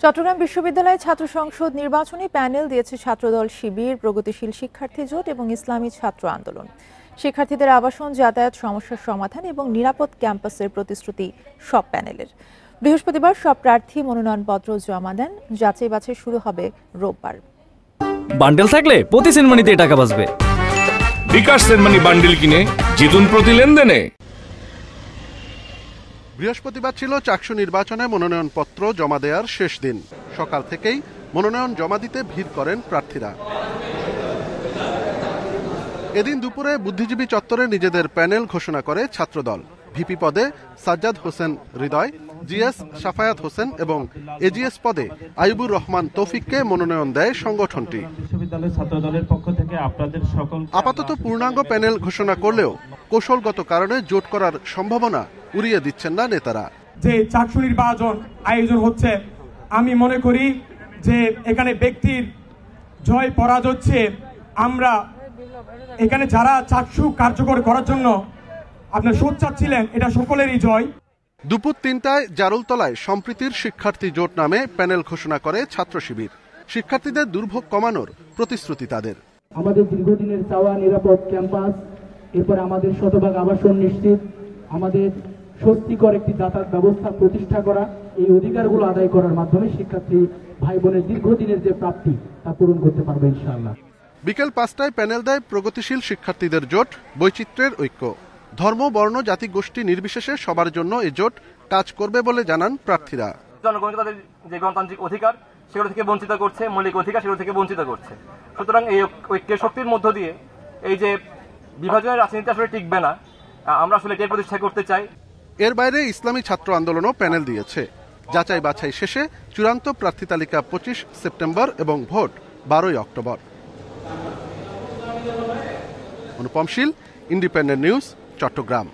চট্টগ্রাম বিশ্ববিদ্যালয়ে ছাত্র সংসদ নির্বাচনে প্যানেল দিয়েছে ছাত্রদল শিবির, প্রগতিশীল শিক্ষার্থী জোট এবং ইসলামী ছাত্র আন্দোলন। শিক্ষার্থীদের আবাসন, যাতায়াত সমস্যার সমাধান এবং নিরাপদ ক্যাম্পাসের প্রতিশ্রুতি সব প্যানেলের। বৃহস্পতিবার সব প্রার্থী মনোনয়নপত্র জমা দেন। যাচাই বাছাই শুরু হবে রোববার। বান্ডেল থাকলে প্রতি সেনমানিতে টাকা বাঁচবে। বিকাশ সেনমানি বান্ডেল কিনে জিতুন প্রতি লেনদেনে। বৃহস্পতিবার ছিল চাকসু নির্বাচনে মনোনয়নপত্র জমা দেওয়ার শেষ দিন। সকাল থেকেই মনোনয়ন জমা দিতে ভিড় করেন প্রার্থীরা। এদিন দুপুরে বুদ্ধিজীবী চত্বরে নিজেদের প্যানেল ঘোষণা করে ছাত্রদল। ভিপি পদে সাজ্জাদ হোসেন হৃদয়, জিএস সাফায়াত হোসেন এবং এজিএস পদে আইবুর রহমান তৌফিককে মনোনয়ন দেয় সংগঠনটি। আপাতত পূর্ণাঙ্গ প্যানেল ঘোষণা করলেও কৌশলগত কারণে জোট করার সম্ভাবনা উড়িয়ে দিচ্ছেন না নেতারা। যে চাকসু নির্বাচন আয়োজন হচ্ছে, আমি মনে করি যে এখানে ব্যক্তির জয় পরাজয় হচ্ছে, আমরা এখানে যারা চাকসু কার্যকর করার জন্য আপনার সোচ্চার ছিলেন, এটা সকলেরই জয়। দুপুর 3টায় জারুলতলায় সম্প্রীতির শিক্ষার্থী জোট নামে প্যানেল ঘোষণা করে ছাত্র শিবির। শিক্ষার্থীদের দুর্ভোগ কমানোর প্রতিশ্রুতি তাদের। আমাদের দীর্ঘদিনের চাওয়া নিরাপদ ক্যাম্পাস, এরপর আমাদের শতভাগ আবাসন নিশ্চিত, আমাদের স্বস্তিকর একটি যাতায়াত ব্যবস্থা প্রতিষ্ঠা করা, এই অধিকারগুলো আদায় করার মাধ্যমে শিক্ষার্থী ভাই বোনের দীর্ঘদিনের যে প্রাপ্তি তা পূরণ করতে পারবে ইনশাআল্লাহ। বিকেল 5টায় প্যানেল দেয় প্রগতিশীল শিক্ষার্থীদের জোট, বৈচিত্র্যের ঐক্য। ধর্ম, বর্ণ, জাতি, গোষ্ঠী নির্বিশেষে সবার জন্য এই জোট কাজ করবে বলে জানান প্রার্থীরা। জনগণ তাদের যে গণতান্ত্রিক অধিকার সেগুলো থেকে বঞ্চিত করছে, মৌলিক অধিকার সেগুলো থেকে বঞ্চিত করছে। সুতরাং এই ঐক্যের শক্তির মধ্য দিয়ে এই যে বিভাজনের রাজনীতি আসলে টিকবে না, আমরা আসলে এটাই প্রতিষ্ঠা করতে চাই। এর বাইরে ইসলামী ছাত্র আন্দোলনও প্যানেল দিয়েছে। যাচাই বাছাই শেষে চূড়ান্ত প্রার্থী তালিকা 25 সেপ্টেম্বর এবং ভোট 12 অক্টোবর। অনুপম শীল, ইন্ডিপেন্ডেন্ট নিউজ, চট্টগ্রাম।